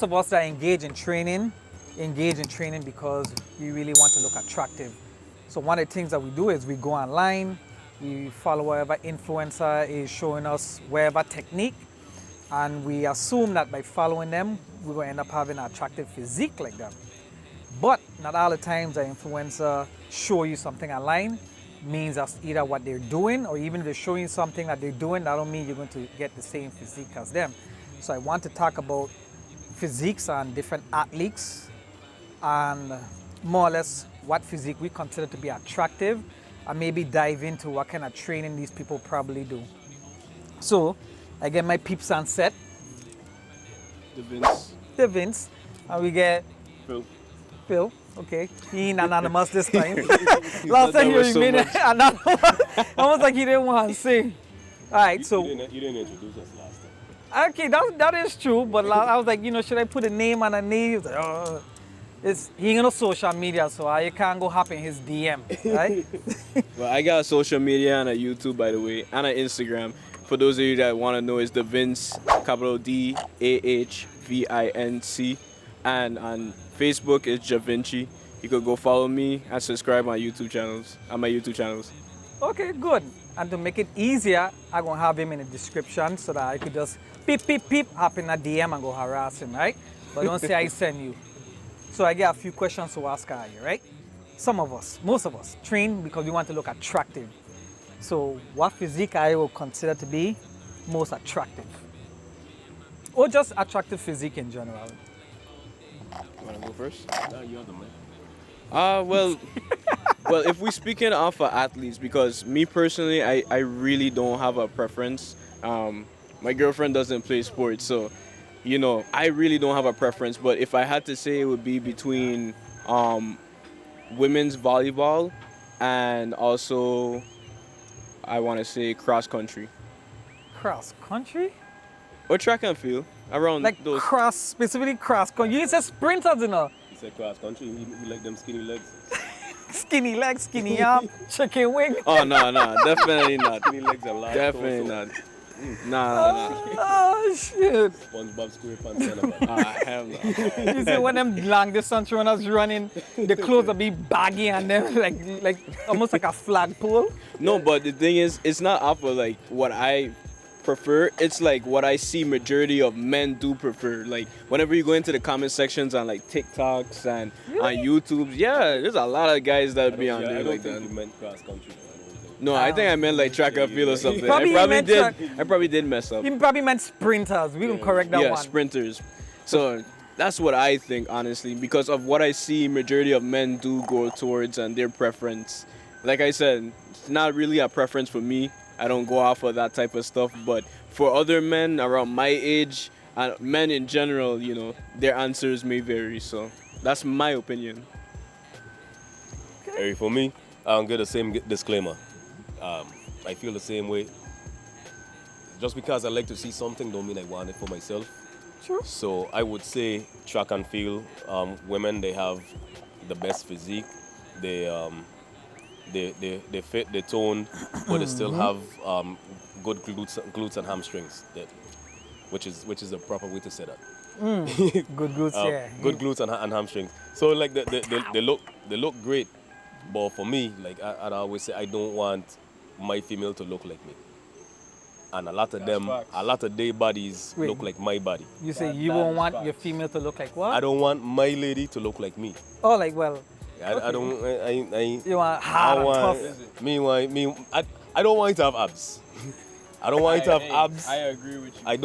of us that engage in training because we really want to look attractive. So one of the things that we do is we go online, we follow whatever influencer is showing us whatever technique, and we assume that by following them, we're going to end up having an attractive physique like them. But not all the times the influencer show you something online means that's either what they're doing, or even if they're showing you something that they're doing, that don't mean you're going to get the same physique as them. So I want to talk about physiques and different athletes, and more or less what physique we consider to be attractive, and maybe dive into what kind of training these people probably do. So I get my peeps on set. The Vince. And we get Phil. Okay. He ain't anonymous this time. Last time he remained anonymous. Almost like he didn't want to say. Alright, so you didn't introduce us last time. okay, that is true, but I was like, should I put a name on a name? He was like, oh. He ain't on social media, so you can't go hop in his DM, right? Well, I got social media and a YouTube, by the way, and an Instagram. For those of you that want to know, it's the Vince, capital DAHVINC, and on Facebook it's Javinci. You could go follow me and subscribe on my YouTube channels. Okay, good. And to make it easier, I'm gonna have him in the description so that I could just peep, hop in a DM and go harass him, right? But don't say I send you. So I get a few questions to ask her, right? Most of us, train because we want to look attractive. So what physique I will consider to be most attractive? Or just attractive physique in general? You want to go first? No, you're the man. Well, if we're speaking of athletes, because me personally, I really don't have a preference. My girlfriend doesn't play sports, so I really don't have a preference. But if I had to say, it would be between women's volleyball and also I want to say cross country. Cross country? Or track and field, around like those. Specifically cross country. You said sprinters, He said cross country. He like them skinny legs. Skinny legs, skinny arm, chicken wing. Oh no, definitely not. Skinny legs are large. Definitely torso. not. Nah. Oh shit. SpongeBob SquarePants. Hell no. You see when them long distance runners running, the clothes will be baggy and then like almost like a flagpole. No, but the thing is, it's not off of like what I prefer. It's like what I see majority of men do prefer. Like whenever you go into the comment sections on like TikToks and on YouTube, yeah, there's a lot of guys that be on there like that. You meant cross country. No, I think I meant like track and field or something. Probably I probably did mess up. He probably meant sprinters. We don't correct that one. Yeah, sprinters. So that's what I think, honestly, because of what I see majority of men do go towards and their preference. Like I said, it's not really a preference for me. I don't go off of that type of stuff. But for other men around my age, and men in general, their answers may vary. So that's my opinion. Hey, for me, I'll get the same disclaimer. I feel the same way. Just because I like to see something don't mean I want it for myself. Sure. So I would say track and field, women, they have the best physique. They fit, they tone, but they still have good glutes and hamstrings. Which is the proper way to say that. Good glutes, yeah. Good glutes and hamstrings. So like they look great, but for me, like I'd always say, I don't want my female to look like me. And a lot of their bodies look like my body. You say you won't want your female to look like what? I don't want my lady to look like me. Oh, like well. I don't. You want hard and tough. I don't want you to have abs. I don't want you to have abs. I agree with you. I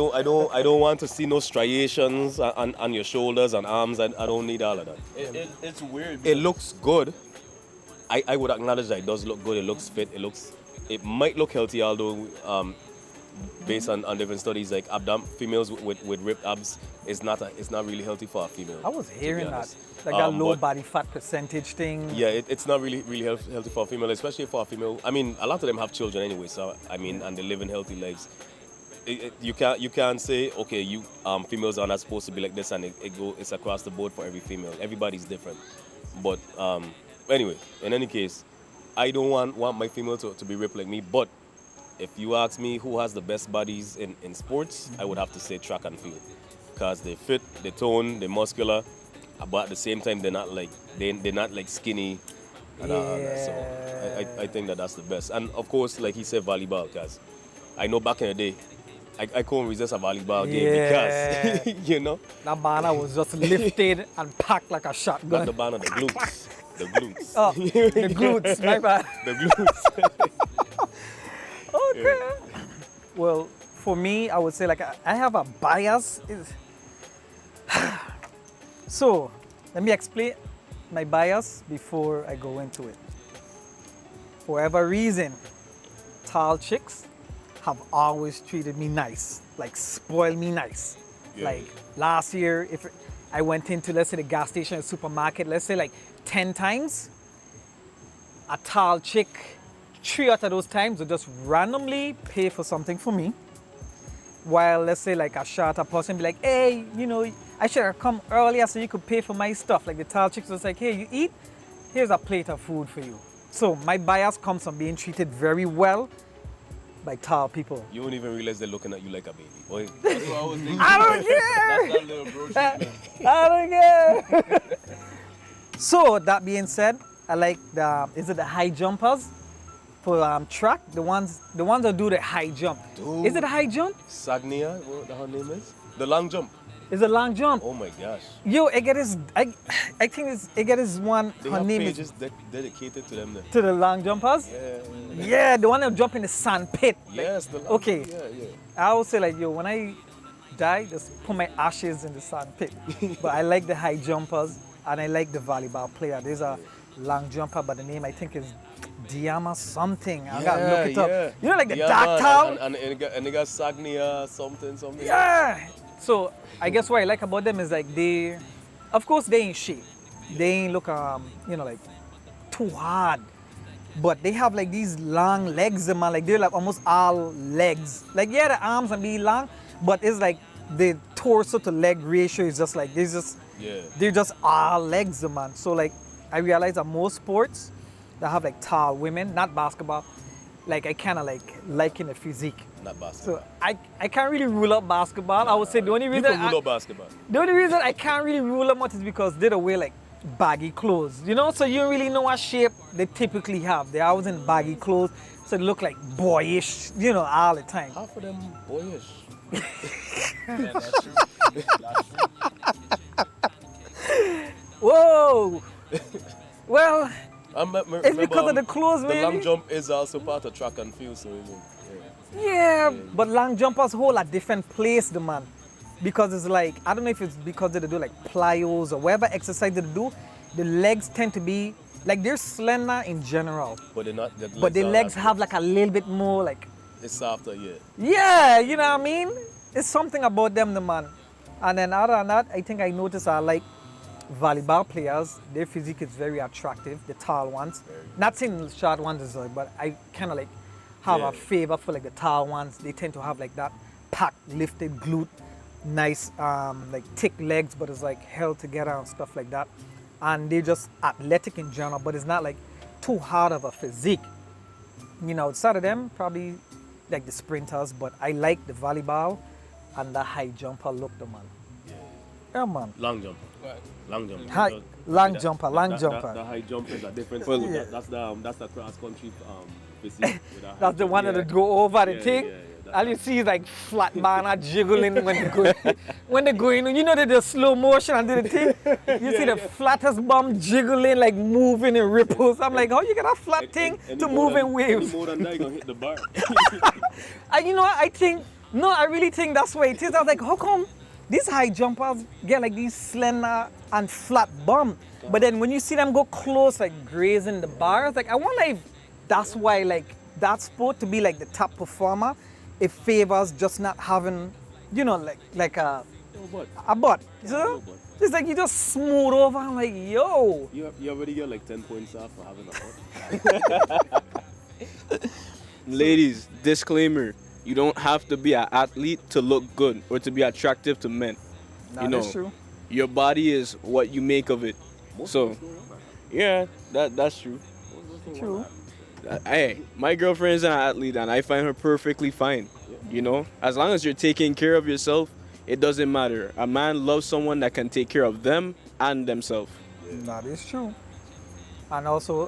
don't want to see no striations on your shoulders and arms. I don't need all of that. It's weird. It looks good. I would acknowledge that it does look good. It looks fit. It might look healthy, although based on different studies, like females with ripped abs, it's not really healthy for a female. I was hearing that. Like that low body fat percentage thing. Yeah, it's not really healthy for a female, especially for a female. I mean, a lot of them have children anyway, so I mean, and they live in healthy lives. You can't say, okay, females are not supposed to be like this, and it's across the board for every female. Everybody's different. But anyway, in any case, I don't want my female to be ripped like me. But if you ask me who has the best bodies in sports, I would have to say track and field. because they're fit, they're toned, they're muscular, but at the same time they're not like skinny. And all that. So I think that's the best. And of course, like he said, volleyball, because I know back in the day, I couldn't resist a volleyball game because, you know. That banner was just lifted and packed like a shotgun. Not the banner, the glutes. The glutes. Oh, the glutes, my bad. The glutes. Okay. Well, for me, I would say like I have a bias. So, let me explain my bias before I go into it. For whatever reason, tall chicks have always treated me nice, like spoiled me nice. Yeah. Like last year, if I went into, let's say, the gas station or supermarket, let's say like 10 times, a tall chick, 3 out of those times would just randomly pay for something for me. While let's say like a shorter person be like, hey, you know, I should have come earlier so you could pay for my stuff. Like the tall chicks was like, hey, you eat? Here's a plate of food for you. So my bias comes from being treated very well by tall people. You won't even realize they're looking at you like a baby. Boy. That's what I was thinking. I don't care! That's that little bro treatment. I don't care! So that being said, I like is it the high jumpers? For track, the ones that do the high jump. Dude. Is it a high jump? Sagnia, what her name is? The long jump. It's a long jump. Oh my gosh. Yo, I think it's one. They Her have name pages is dedicated to them there. to the long jumpers. Yeah. Yeah, the one that jump in the sand pit. Yes, the long Okay. Yeah. I always say like, yo, when I die, just put my ashes in the sand pit. But I like the high jumpers and I like the volleyball player. There's a long jumper, but the name I think is Diama something. I gotta look it up. You know, like the dark town. And they got Sagnia something. Yeah. So I guess what I like about them is like of course they ain't shape. They ain't look like too hard. But they have like these long legs, man. Like they're like almost all legs. Like yeah, the arms and be long, but it's like the torso to leg ratio is just like they're just all legs, man. So like I realize that most sports that have like tall women, not basketball, like I kind of like in the physique. Not basketball. So I can't really rule up basketball. I would say the only You reason can rule out basketball. the only reason I can't really rule them out is because they don't wear like baggy clothes, you know? So you don't really know what shape they typically have. They're always in baggy clothes, so they look like boyish, you know, all the time. Half of them boyish. Yeah, that's true. That's true. Whoa! Well, it's because of the clothes, The maybe? long jump is also part of track and field, so Yeah, but long jumpers hold a different place, the man. Because it's like, I don't know if it's because they do like plyos or whatever exercise they do, the legs tend to be, like they're slender in general. but they're not. But the legs have like a little bit more like, It's softer, yeah. yeah, you know what I mean? It's something about them, the man. And then other than that, I think I noticed I like volleyball players. Their physique is very attractive, the tall ones. Not saying the short ones is but I kind of like have a favor for like the tall ones. They tend to have like that packed, lifted glute, nice like thick legs, but it's like held together and stuff like that. And they're just athletic in general, but it's not like too hard of a physique. You know, outside of them, probably like the sprinters, but I like the volleyball and the high jumper look, the man. Yeah, man. Long jump. Right. Long jump. High, long jumper, long jumper. The high jump is a different Well, sport. That's the cross country physique. With a high That's the jump. one Yeah. that go over the Yeah, thing. yeah, yeah, All you see is like flat banana jiggling when they go when they go in. You know they do slow motion and do the thing. You see the flattest bum jiggling, like moving in ripples. I'm like, how you get a flat thing to move in waves? Any more than that, you're gonna hit the bar. And you know what? I really think that's why it is. I was like, how come these high jumpers get like these slender and flat bum? But then when you see them go close, like grazing the bars, like I wonder if that's why like that sport to be like the top performer, it favors just not having, you know, like a butt. You know? No butt. It's like you just smooth over. I'm like, yo. You already get like 10 points off for having a butt. Ladies, disclaimer. You don't have to be an athlete to look good or to be attractive to men. Nah, You know, that's true. Your body is what you make of it. So, yeah, that's true. True. Hey, my girlfriend is an athlete and I find her perfectly fine. You know, as long as you're taking care of yourself, it doesn't matter. A man loves someone that can take care of them and themselves. That is true. And also,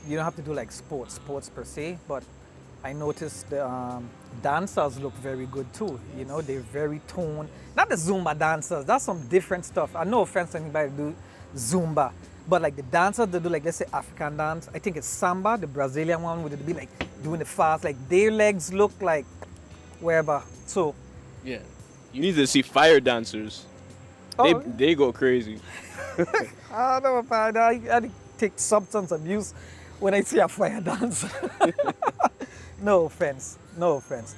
you don't have to do like sports per se, but I noticed the dancers look very good too. You know, they're very toned. Not the Zumba dancers, that's some different stuff. And no offense to anybody who do Zumba, but like the dancers that do like, let's say African dance, I think it's Samba, the Brazilian one, would it be like doing the fast, like their legs look like wherever. So, Yeah. You need to see fire dancers. oh, They go crazy. I don't know, I take substance abuse when I see a fire dancer. No offense, no offense.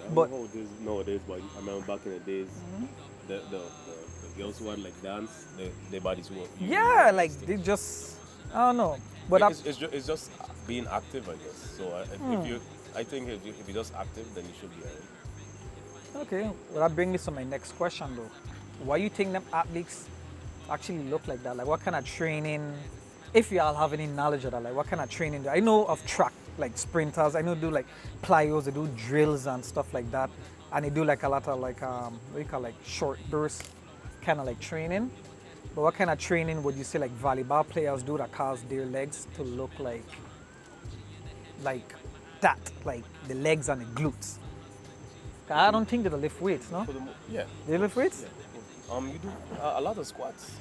I But don't know how it is nowadays, but I remember back in the days, the girls who had like dance, their bodies were. yeah, like they just, I don't know. But It's just being active, I guess. So I think if you're just active, then you should be alright. okay, well that brings me to my next question though. Why you think them athletes actually look like that? Like what kind of training, if y'all have any knowledge of that, like what kind of training? I know of track, like sprinters, I know do like plyos, they do drills and stuff like that. And they do like a lot of like, what do you call like short burst kind of like training. But what kind of training would you say like volleyball players do that cause their legs to look like that, like the legs and the glutes? I don't think they lift weights, no? Yeah. They lift weights? You do a lot of squats.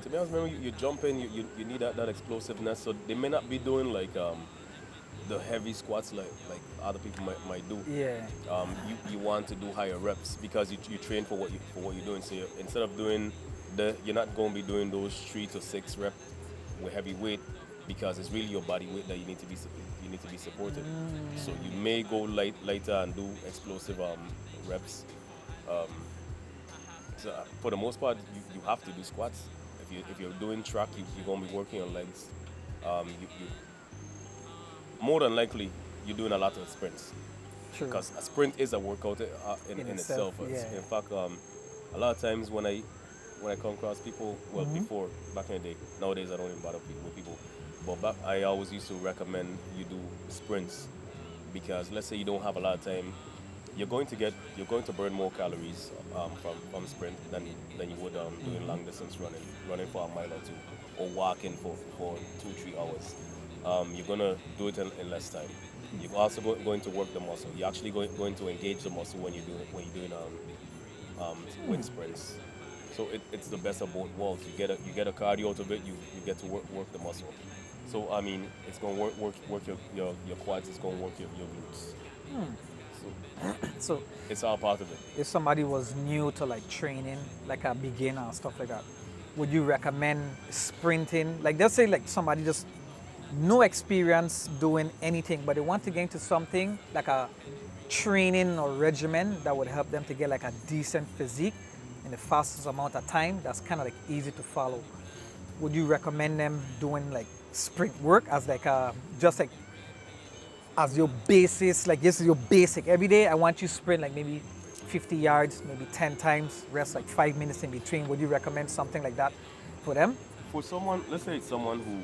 To be honest, man, you jump in, you need that explosiveness. So they may not be doing like the heavy squats like other people might do. Yeah. You want to do higher reps because you train for what you're doing. So instead of doing you're not going to be doing those 3 to 6 reps with heavy weight because it's really your body weight that you need to be supported. So you may go lighter and do explosive reps. So for the most part, you have to do squats. If you're doing track, you're going to be working on legs. You more than likely you're doing a lot of sprints. True. Because a sprint is a workout in itself. Yeah. In fact, a lot of times when I come across people, well, before, back in the day, nowadays I don't even bother with people, but I always used to recommend you do sprints because let's say you don't have a lot of time, you're going to burn more calories from sprint than you would doing long distance running for a mile or two, or walking for 2-3 hours. You're gonna do it in less time. You're also going to work the muscle. You're actually going to engage the muscle when you're doing wind sprints. So it's the best of both worlds. You get a cardio out of it. You get to work the muscle. So I mean, it's gonna work your quads. It's gonna work your glutes. So It's all part of it. if somebody was new to like training, like a beginner and stuff like that, would you recommend sprinting? Like let's say like somebody just no experience doing anything, but they want to get into something like a training or regimen that would help them to get like a decent physique in the fastest amount of time. That's kind of like easy to follow. Would you recommend them doing like sprint work as like just like as your basis, like this is your basic every day? I want you to sprint like maybe 50 yards, maybe 10 times, rest like 5 minutes in between. Would you recommend something like that for them? For someone, let's say it's someone who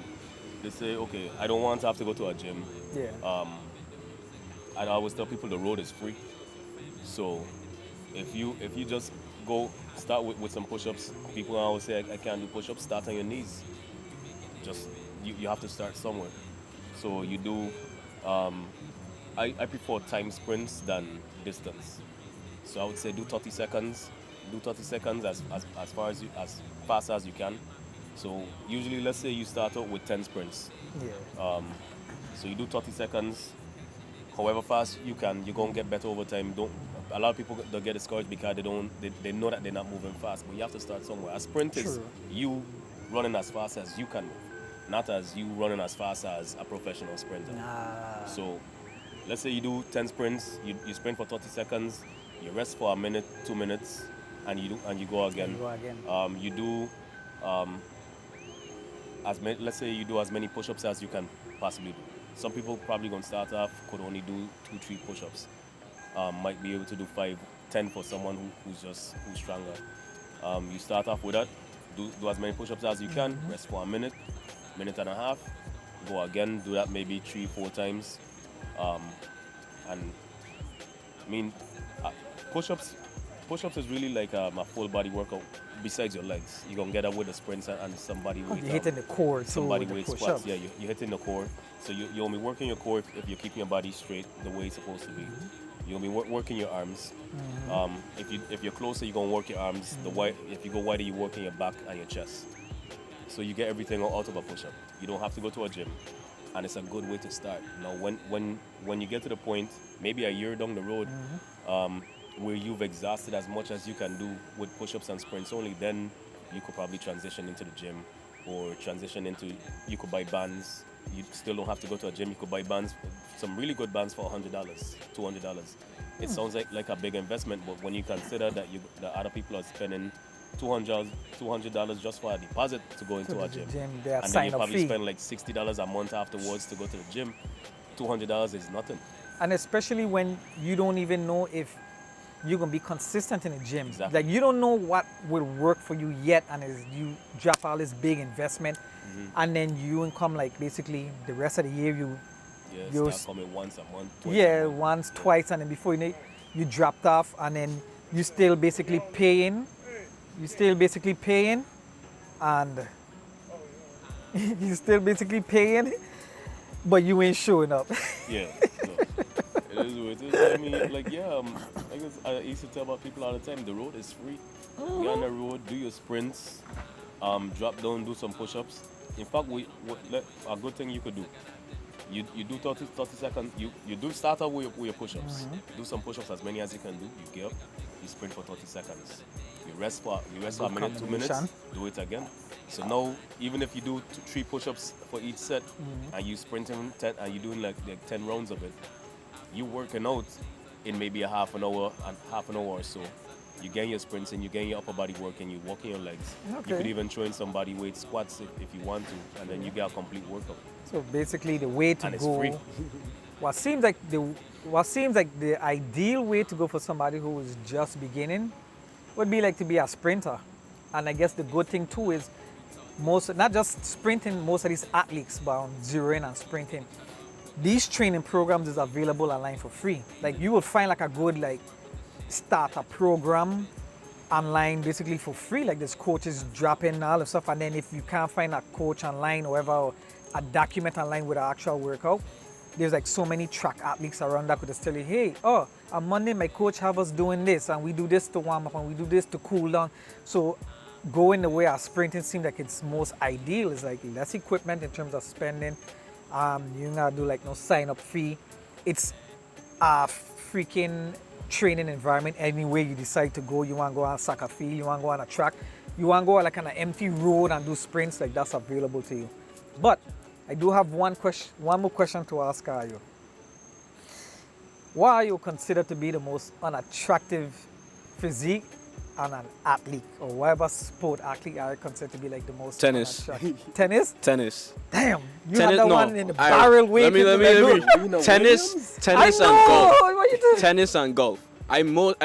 they say, okay, I don't want to have to go to a gym. Yeah. I always tell people the road is free. So if you just go start with some push-ups, people always say I can't do push-ups, start on your knees. Just you have to start somewhere. So you do I prefer time sprints than distance. So I would say do 30 seconds. Do 30 seconds as fast as you can. So usually, let's say you start out with 10 sprints. Yeah. So you do 30 seconds, however fast you can. You're gonna get better over time. A lot of people don't get discouraged because they know that they're not moving fast. But you have to start somewhere. A sprint is True. you running as fast as you can move, not as you running as fast as a professional sprinter. Nah. So let's say you do 10 sprints. You sprint for 30 seconds. You rest for a minute, 2 minutes, and you go again. You do let's say you do as many push-ups as you can possibly do. Some people probably gonna start off could only do 2-3 push-ups. Might be able to do 5-10 for someone who's stronger. You start off with that. Do as many push-ups as you can. Rest for a minute and a half. Go again. Do that maybe 3-4 times. And I mean, push-ups push-ups is really like a full body workout besides your legs. You're gonna get up with the sprints and somebody weight. You're hitting the core too Somebody with the weight push-ups. squats. Yeah, you're hitting the core. So you're only working your core if you're keeping your body straight the way it's supposed to be. You'll be working your arms. If you're closer, you're gonna work your arms. If you go wider, you're working your back and your chest. So you get everything out of a push-up. You don't have to go to a gym, and it's a good way to start. Now, when you get to the point, maybe a year down the road, where you've exhausted as much as you can do with push-ups and sprints only, then you could probably transition into the gym, or transition into, you could buy bands. You still don't have to go to a gym. You could buy bands, some really good bands for $100, $200. It sounds like a big investment, but when you consider that other people are spending $200 just for a deposit to go into a gym, and then you probably spend like $60 a month afterwards to go to the gym, $200 is nothing. And especially when you don't even know if you're gonna be consistent in the gym. Exactly. Like you don't know what will work for you yet, and you drop all this big investment, and then you come like basically the rest of the year you start coming once a month. Twice a month. twice, and then before you know it, you dropped off, and then you still basically paying. You still basically paying, and you still basically paying, but you ain't showing up. Yeah. So it is what it is. I mean, I used to tell about people all the time, the road is free. Get on the road, do your sprints, drop down, do some push-ups. In fact, a good thing you could do, you do 30 seconds, you do start out with your push-ups. Do some push-ups, as many as you can do. You get up, you sprint for 30 seconds. You rest for a minute, 2 minutes, do it again. So now, even if you do 3 push-ups for each set, and you sprinting 10, and you're doing like 10 rounds of it, you working out in maybe a half an hour or so. You gain your sprints and you gain your upper body work, and you walking your legs. Okay. You could even throw in some body weight squats if you want to, and then you get a complete workout. So basically, the way to And it's go. free. What seems like the ideal way to go for somebody who is just beginning would be like to be a sprinter. And I guess the good thing too is not just sprinting, most of these athletes, but on zeroing and sprinting, these training programs is available online for free. Like you will find like a good starter program online basically for free. Like there's coaches dropping all the stuff, and then if you can't find a coach online or whatever, or a document online with an actual workout, there's like so many track athletes around that could just tell you, hey, on Monday my coach have us doing this, and we do this to warm up, and we do this to cool down. So going the way of sprinting seems like it's most ideal. It's like less equipment in terms of spending. You gotta do like no sign up fee. It's a freaking training environment anywhere you decide to go. You want to go on a soccer field, you want to go on a track, you want to go like on an empty road and do sprints, like that's available to you. But I do have one more question to ask you. What are you considered to be the most unattractive physique on an athlete, or whatever sport athlete are you considered to be like the most Tennis. unattractive? Tennis? Tennis. Damn, you had that one in the I- barrel way. Let me. Tennis and golf. What you doing? Tennis and golf. I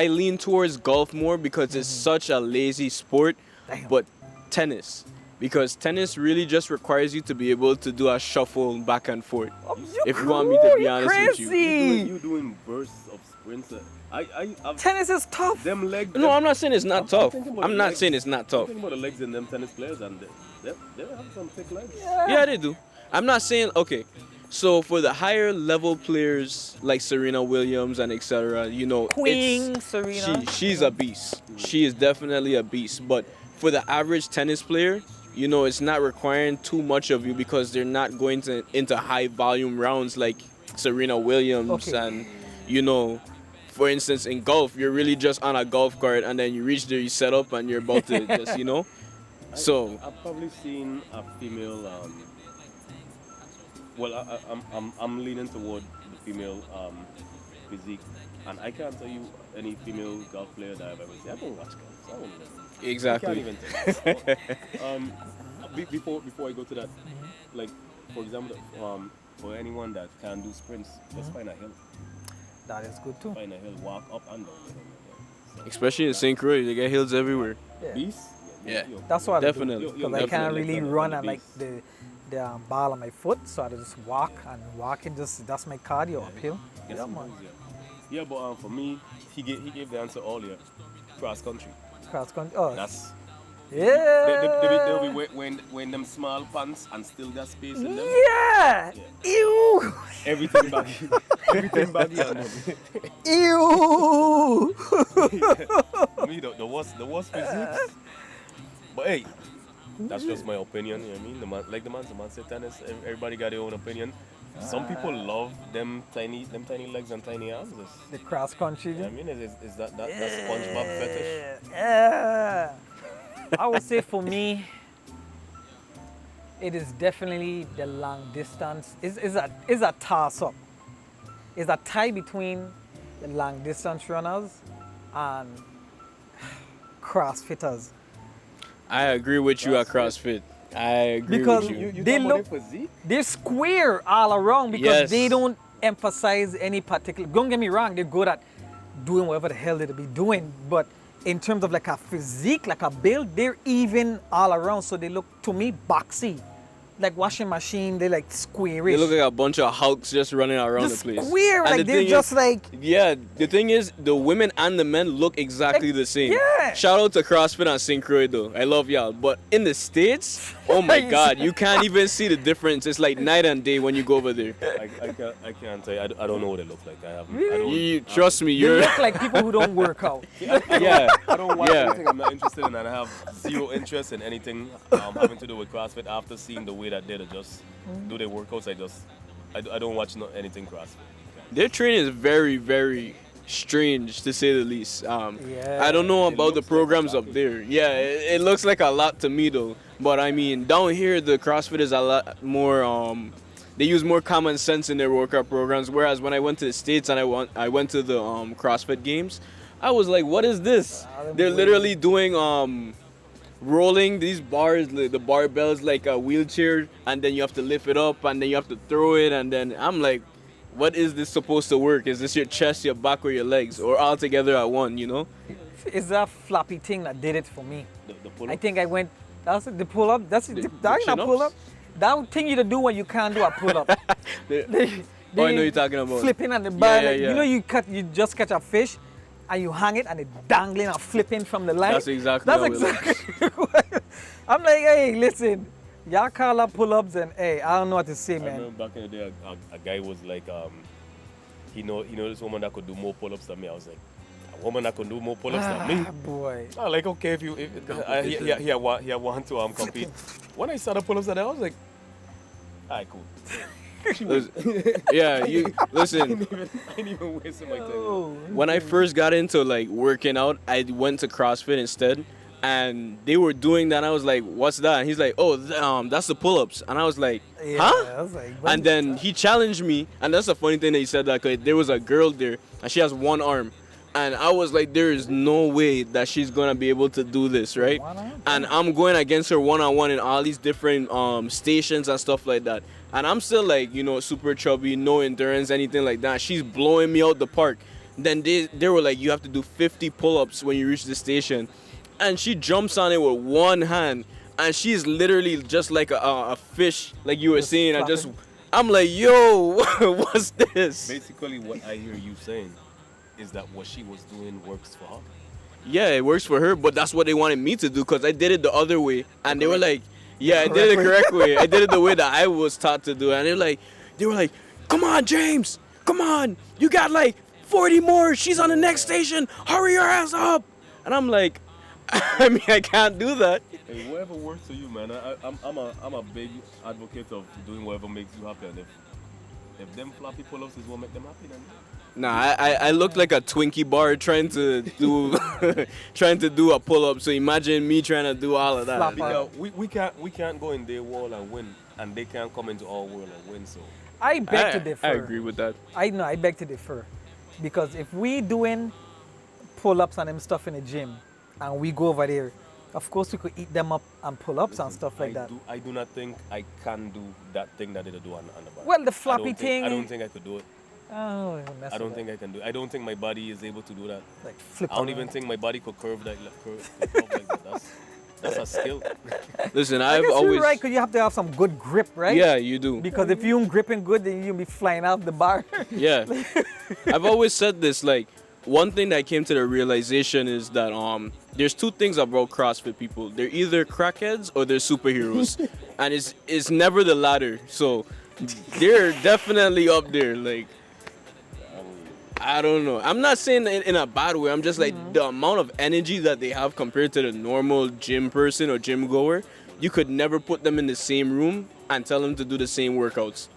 lean towards golf more because it's such a lazy sport. Damn. But tennis, because tennis really just requires you to be able to do a shuffle back and forth. If you want me to be honest with you. You doing bursts of sprints. I've Tennis is tough. them legs. No, I'm not saying it's not tough. thinking about I'm the not legs. saying it's not I'm tough. thinking about the legs in them tennis players, and they have some thick legs. Yeah, they do. I'm not saying, okay, so for the higher level players like Serena Williams and etc., Queen Serena. she's a beast. She is definitely a beast. But for the average tennis player, it's not requiring too much of you because they're not going into high volume rounds like Serena Williams. Okay. And, for instance, in golf, you're really just on a golf cart, and then you reach there, you set up, and you're about to just, So I've probably seen a female. I'm leaning toward the female physique, and I can't tell you any female golf player that I've ever seen. I don't watch golf, so I don't know. exactly. I can't even tell. Before I go to that, like for example, for anyone that can do sprints, just find a hill. That is good too. Find a hill, walk up and down the hill. So, Especially in St. Croix, they get hills everywhere. Yeah. beast. Yeah. That's what Definitely. I do. Because I can't really definitely. run and like the ball on my foot, so I just walk, and walking that's my cardio uphill. Yes, Yeah, he man. knows, yeah. Yeah, but for me, he gave the answer earlier. cross country. Cross country. Oh, That's yeah. they'll be wearing them small pants and still got space in them. Yeah. Ew. Everything baggy. Everything baggy on them. Ew. Me, the worst physiques. But hey, that's just my opinion. You know what I mean? The man said tennis. Everybody got their own opinion. Some people love them tiny legs and tiny arms. The cross country. You know what I mean? Is that SpongeBob fetish? Yeah. I would say for me, it is definitely the long distance. It's a toss up. It's a tie between the long distance runners and CrossFitters. I agree with you at CrossFit. I agree Because with you. they look, they're square all around because Yes. they don't emphasize any particular. Don't get me wrong, they're good at doing whatever the hell they'll be doing, but in terms of like a physique, like a build, they're even all around. So they look to me boxy, like washing machine. They like squarish. They look like a bunch of hulks just running around just the place. square, And like the they're thing just is- like. Yeah, the thing is, the women and the men look exactly the same. Yeah. Shout out to CrossFit and Synchroid though. I love y'all. But in the States, oh my God, you can't even see the difference. It's like night and day when you go over there. I can't tell you. I don't know what they look like. I haven't. I Really? don't, You trust me, They you're look like people who don't work out. yeah. I don't watch Yeah. anything I'm not interested in, and I have zero interest in anything having to do with CrossFit. After seeing the way that they just do their workouts, I don't watch anything CrossFit. Their training is very, very strange to say the least. Yeah. I don't know It about the looks like programs a up lot. there. Yeah, it looks like a lot to me though. But I mean, down here the CrossFit is a lot more. They use more common sense in their workout programs. Whereas when I went to the States and I went to the CrossFit Games, I was like, what is this? They're literally doing rolling these bars, the barbells like a wheelchair, and then you have to lift it up, and then you have to throw it, and then I'm like, what is this supposed to work? Is this your chest, your back, or your legs, or all together at one? You know? It's that floppy thing that did it for me. The pull-up. I think I went. That's the pull up. That's The that ain't a chin-ups? pull up. That thing you to do when you can't do a pull up. Oh, I know you're talking about. Flipping on the bar. Yeah, like, yeah. You know, you just catch a fish, and you hang it, and it dangling and flipping from the line. That's exactly how it exactly what- I'm like, hey, listen, y'all call up pull ups, and hey, I don't know what to say, I man. remember back in the day, a guy was like, he know this woman that could do more pull-ups than me. I was like, a woman that could do more pull-ups than me. Ah, boy. I like, okay, if he want to compete. When I started pull-ups, I was like, alright, cool. Yeah, you listen. I didn't even waste my time. Oh. When I first got into like working out, I went to CrossFit instead, and they were doing that. And I was like, "What's that?" And he's like, "Oh, that's the pull-ups." And I was like, Yeah, "Huh?" I was like, And then he challenged me, and that's the funny thing that he said that 'cause there was a girl there, and she has one arm, and I was like, there is no way that she's gonna be able to do this, right? One arm? And I'm going against her one-on-one in all these different stations and stuff like that, and I'm still like, you know, super chubby, no endurance, anything like that. She's blowing me out the park. Then they were like, you have to do 50 pull-ups when you reach the station, and she jumps on it with one hand, and she's literally just like a fish, like you were Just saying. flopping. I'm like, yo, what's this? Basically, what I hear you saying is that what she was doing works for her. Yeah, it works for her, but that's what they wanted me to do because I did it the other way, and they were like, yeah, I did it the correct way. I did it the way that I was taught to do it, and they were like, come on, James, come on, you got like 40 more. She's on the next station. Hurry your ass up. And I'm like, I mean, I can't do that. Hey, whatever works for you, man. I'm a big advocate of doing whatever makes you happy, and if them floppy pull-ups is what make them happy, then Nah, I looked like a Twinkie bar trying to do a pull-up. So imagine me trying to do all of that. Flop. because we can't go in their world and win, and they can't come into our world and win. So I beg to differ. I agree with that. I beg to differ, because if we doing pull-ups and them stuff in the gym, and we go over there, of course we could eat them up and pull-ups and stuff like that. I do not think I can do that thing that they do on the bar. Well, the floppy thing. I don't think I could do it. Oh, I don't think I can do it. I don't think my body is able to do that. like flip. I don't around. even think my body could curve like that. That's a skill. Listen, I I've guess always you're right, because you have to have some good grip, right? Yeah, you do. Because if you ain't gripping good, then you'll be flying off the bar. Yeah. I've always said this, like, one thing that I came to the realization is that there's two things about CrossFit people. They're either crackheads or they're superheroes, and it's never the latter. So they're definitely up there. Like, I don't know. I'm not saying in a bad way. I'm just like the amount of energy that they have compared to the normal gym person or gym goer. You could never put them in the same room and tell them to do the same workouts.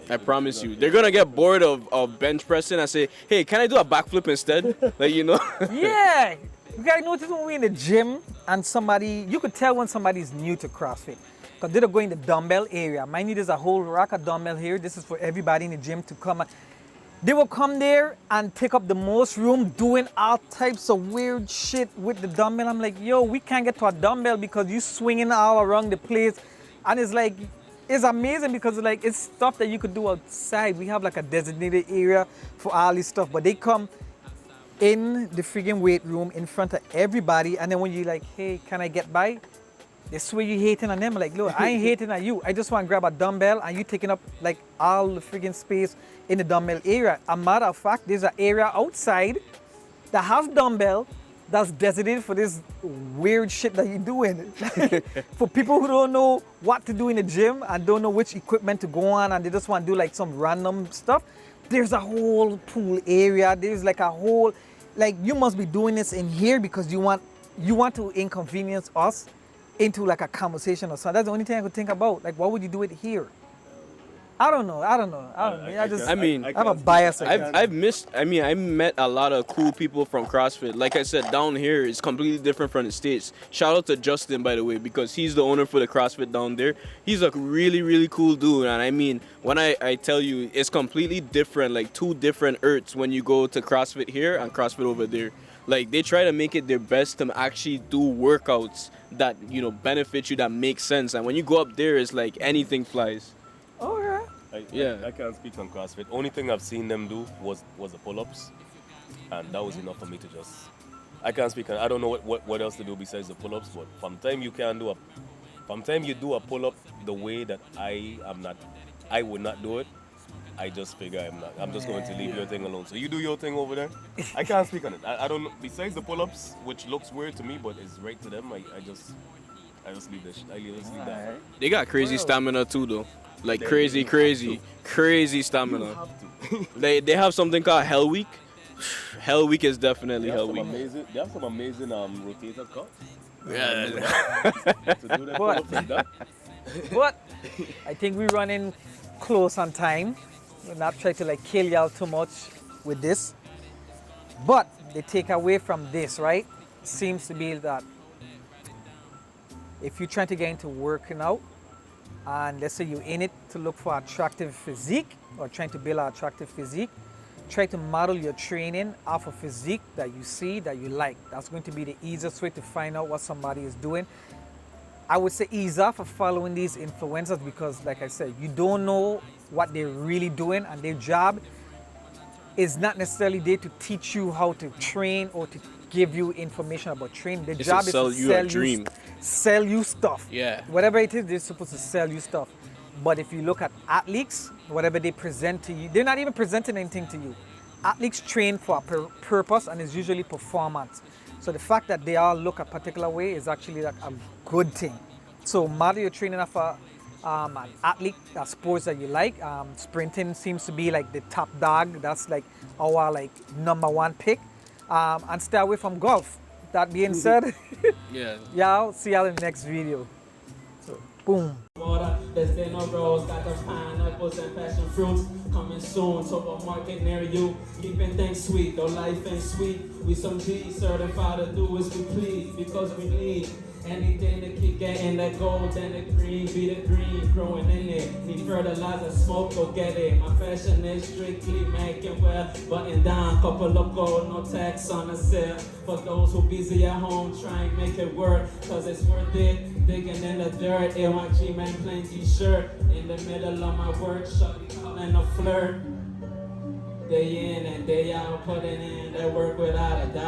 I promise you. They're gonna get bored of bench pressing and say, "Hey, can I do a backflip instead?" Like, you know. Yeah, you guys notice when we're in the gym and you could tell when somebody's new to CrossFit. Because they'll go in the dumbbell area. Mind you, there's a whole rack of dumbbell here. This is for everybody in the gym to come. They will come there and take up the most room doing all types of weird shit with the dumbbell. I'm like, yo, we can't get to a dumbbell because you swinging all around the place. And it's like, it's amazing because like it's stuff that you could do outside. We have like a designated area for all this stuff, but they come in the freaking weight room in front of everybody. And then when you're like, hey, can I get by? They swear you hating on them. Like, look, I ain't hating on you. I just want to grab a dumbbell and you taking up like all the freaking space in the dumbbell area. A matter of fact, there's an area outside that has dumbbell that's designated for this weird shit that you're doing. For people who don't know what to do in the gym and don't know which equipment to go on and they just want to do like some random stuff, there's a whole pool area. There's like a whole, like you must be doing this in here because you want to inconvenience us into like a conversation or something. That's the only thing I could think about. Like, why would you do it here? I don't know. I have a bias. I met a lot of cool people from CrossFit. Like I said, down here is completely different from the States. Shout out to Justin, by the way, because he's the owner for the CrossFit down there. He's a really, really cool dude. And I mean, when I tell you, it's completely different, like two different earths when you go to CrossFit here and CrossFit over there. Like, they try to make it their best to actually do workouts that, you know, benefit you, that make sense. And when you go up there, it's like anything flies. Oh, yeah. I can't speak on CrossFit. Only thing I've seen them do was the pull-ups, and that was enough for me to just. I can't speak on. I don't know what else to do besides the pull-ups. But from time you do a pull-up the way that I would not do it. I just figure I'm just going to leave your thing alone. So you do your thing over there. I can't speak on it. I don't know. Besides the pull-ups, which looks weird to me, but it's right to them. I just leave this. I just leave that. They got crazy stamina too, though. Like crazy stamina. You have to. They have something called Hell Week. Hell Week is definitely Hell Week. They have some amazing rotator cuffs. Yeah. To do that pull-ups like that. But I think we're running close on time. We're not trying to like kill y'all too much with this. But the takeaway from this, right, seems to be that if you're trying to get into working out, and let's say you're in it to look for attractive physique or trying to build an attractive physique, try to model your training off a physique that you see, that you like. That's going to be the easiest way to find out what somebody is doing. I would say ease off of following these influencers because, like I said, you don't know what they're really doing, and their job is not necessarily there to teach you how to train or to give you information about training. Their job is to sell you stuff. Yeah. Whatever it is, they're supposed to sell you stuff. But if you look at athletes, whatever they present to you, they're not even presenting anything to you. Athletes train for a purpose, and it's usually performance. So the fact that they all look a particular way is actually like a good thing. So model your training of an athlete, a sports that you like. Sprinting seems to be like the top dog. That's like our like #1 pick. And stay away from golf. That being said, y'all see y'all in the next video. So, boom. Water, there's been no rose, got the pineapples and passion fruits coming soon to a market near you. Keeping things sweet, though life ain't sweet. We some G certified to do as we please because we need anything to keep getting that gold and the green. Be the green growing in it. Need fertilizer, smoke, go get it. My fashion is strictly making well. Button down, couple of gold, no tax on the sale. For those who busy at home, try and make it work, cause it's worth it. Digging in the dirt, AYG man plain t-shirt. In the middle of my work, shorty calling a flirt. Day in and day out, putting in that work without a doubt.